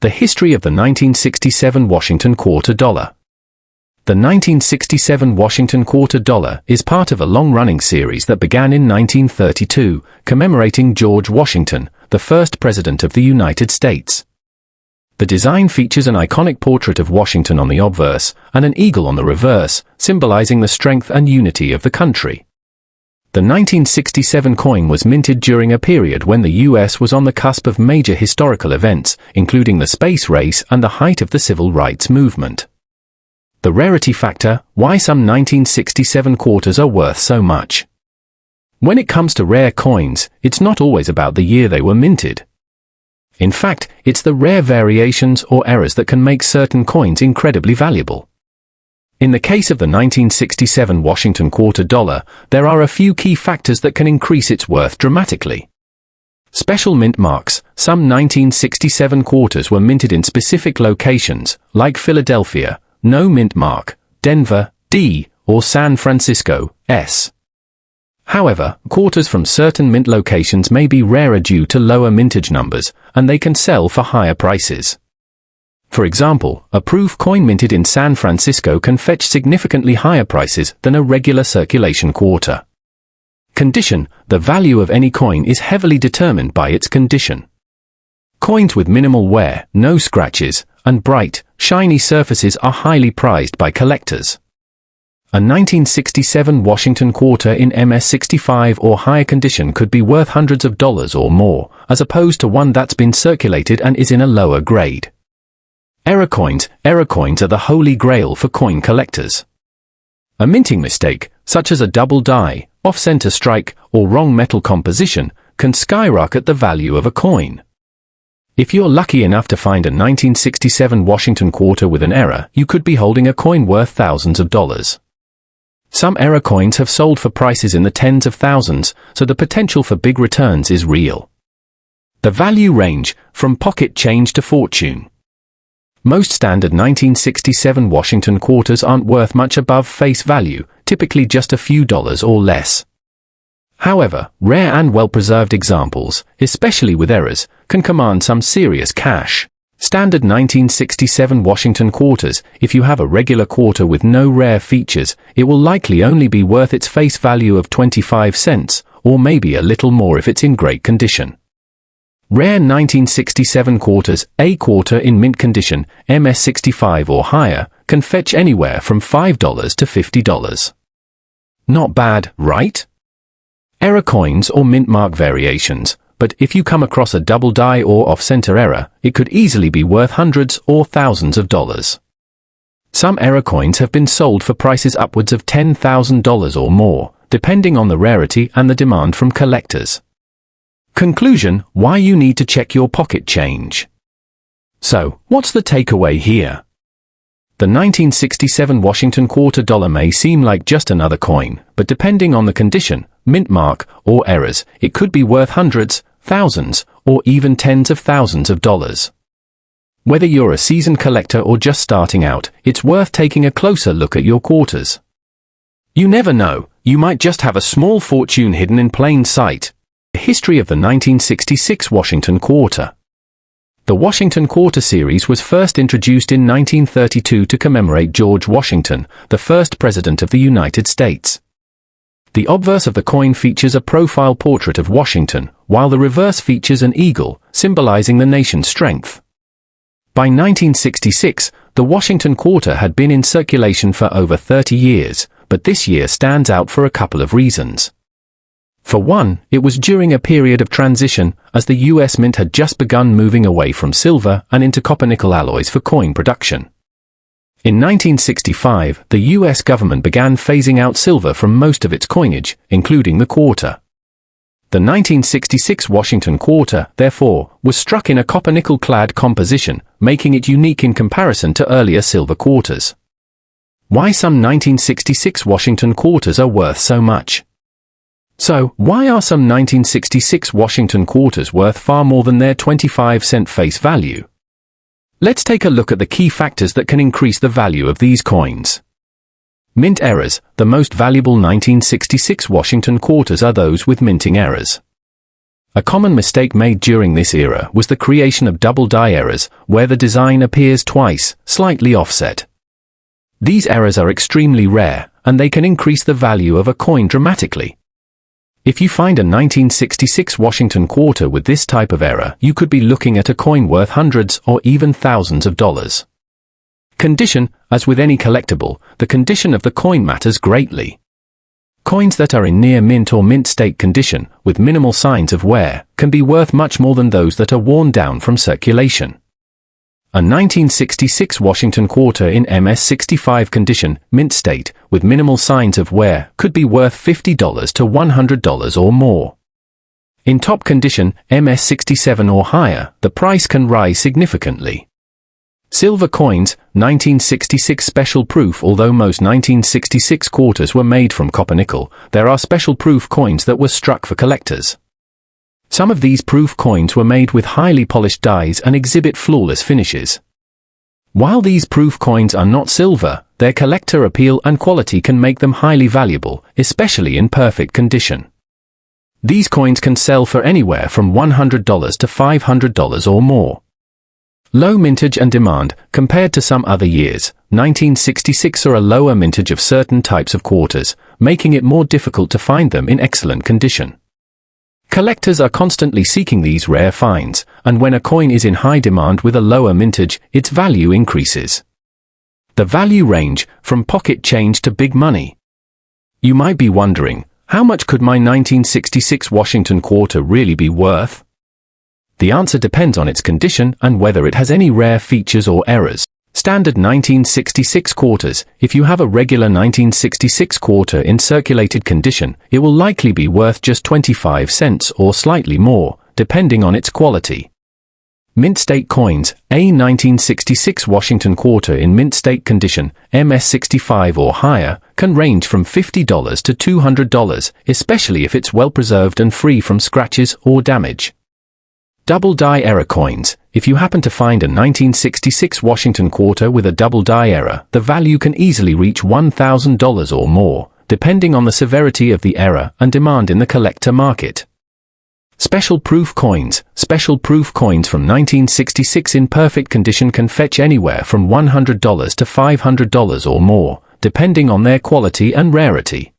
The history of the 1967 Washington quarter dollar. The 1967 Washington quarter dollar is part of a long-running series that began in 1932, commemorating George Washington, the first President of the United States. The design features an iconic portrait of Washington on the obverse and an eagle on the reverse, symbolizing the strength and unity of the country. The 1967 coin was minted during a period when the U.S. was on the cusp of major historical events, including the space race and the height of the civil rights movement. The rarity factor: why some 1967 quarters are worth so much. When it comes to rare coins, it's not always about the year they were minted. In fact, it's the rare variations or errors that can make certain coins incredibly valuable. In the case of the 1967 Washington quarter dollar, there are a few key factors that can increase its worth dramatically. Special mint marks: some 1967 quarters were minted in specific locations, like Philadelphia, no mint mark, Denver, D, or San Francisco, S. However, quarters from certain mint locations may be rarer due to lower mintage numbers, and they can sell for higher prices. For example, a proof coin minted in San Francisco can fetch significantly higher prices than a regular circulation quarter. Condition: the value of any coin is heavily determined by its condition. Coins with minimal wear, no scratches, and bright, shiny surfaces are highly prized by collectors. A 1967 Washington quarter in MS-65 or higher condition could be worth hundreds of dollars or more, as opposed to one that's been circulated and is in a lower grade. Error coins. Error coins are the holy grail for coin collectors. A minting mistake, such as a double die, off-center strike, or wrong metal composition, can skyrocket the value of a coin. If you're lucky enough to find a 1967 Washington quarter with an error, you could be holding a coin worth thousands of dollars. Some error coins have sold for prices in the tens of thousands, so the potential for big returns is real. The value range: from pocket change to fortune. Most standard 1967 Washington quarters aren't worth much above face value, typically just a few dollars or less. However, rare and well-preserved examples, especially with errors, can command some serious cash. Standard 1967 Washington quarters: if you have a regular quarter with no rare features, it will likely only be worth its face value of 25 cents, or maybe a little more if it's in great condition. Rare 1967 quarters: a quarter in mint condition, MS-65 or higher, can fetch anywhere from $5 to $50. Not bad, right? Error coins or mint mark variations: but if you come across a double die or off-center error, it could easily be worth hundreds or thousands of dollars. Some error coins have been sold for prices upwards of $10,000 or more, depending on the rarity and the demand from collectors. Conclusion: why you need to check your pocket change. So, what's the takeaway here? The 1967 Washington quarter dollar may seem like just another coin, but depending on the condition, mint mark, or errors, it could be worth hundreds, thousands, or even tens of thousands of dollars. Whether you're a seasoned collector or just starting out, it's worth taking a closer look at your quarters. You never know, you might just have a small fortune hidden in plain sight. The history of the 1966 Washington quarter. The Washington quarter series was first introduced in 1932 to commemorate George Washington, the first President of the United States. The obverse of the coin features a profile portrait of Washington, while the reverse features an eagle, symbolizing the nation's strength. By 1966, the Washington quarter had been in circulation for over 30 years, but this year stands out for a couple of reasons. For one, it was during a period of transition, as the U.S. Mint had just begun moving away from silver and into copper-nickel alloys for coin production. In 1965, the U.S. government began phasing out silver from most of its coinage, including the quarter. The 1966 Washington quarter, therefore, was struck in a copper-nickel-clad composition, making it unique in comparison to earlier silver quarters. Why some 1966 Washington quarters are worth so much. So, why are some 1966 Washington quarters worth far more than their 25-cent face value? Let's take a look at the key factors that can increase the value of these coins. Mint errors. The most valuable 1966 Washington quarters are those with minting errors. A common mistake made during this era was the creation of double die errors, where the design appears twice, slightly offset. These errors are extremely rare, and they can increase the value of a coin dramatically. If you find a 1966 Washington quarter with this type of error, you could be looking at a coin worth hundreds or even thousands of dollars. Condition. As with any collectible, the condition of the coin matters greatly. Coins that are in near mint or mint state condition, with minimal signs of wear, can be worth much more than those that are worn down from circulation. A 1966 Washington quarter in MS-65 condition, mint state, with minimal signs of wear, could be worth $50 to $100 or more. In top condition, MS-67 or higher, the price can rise significantly. Silver coins, 1966 special proof. Although most 1966 quarters were made from copper-nickel, there are special proof coins that were struck for collectors. Some of these proof coins were made with highly polished dies and exhibit flawless finishes. While these proof coins are not silver, their collector appeal and quality can make them highly valuable, especially in perfect condition. These coins can sell for anywhere from $100 to $500 or more. Low mintage and demand. Compared to some other years, 1966 saw a lower mintage of certain types of quarters, making it more difficult to find them in excellent condition. Collectors are constantly seeking these rare finds, and when a coin is in high demand with a lower mintage, its value increases. The value range, from pocket change to big money. You might be wondering, how much could my 1966 Washington quarter really be worth? The answer depends on its condition and whether it has any rare features or errors. Standard 1966 quarters. If you have a regular 1966 quarter in circulated condition, it will likely be worth just 25 cents or slightly more, depending on its quality. Mint state coins. A 1966 Washington quarter in mint state condition, MS-65 or higher, can range from $50 to $200, especially if it's well preserved and free from scratches or damage. Double die error coins. If you happen to find a 1966 Washington quarter with a double die error, the value can easily reach $1,000 or more, depending on the severity of the error and demand in the collector market. Special proof coins. Special proof coins from 1966 in perfect condition can fetch anywhere from $100 to $500 or more, depending on their quality and rarity.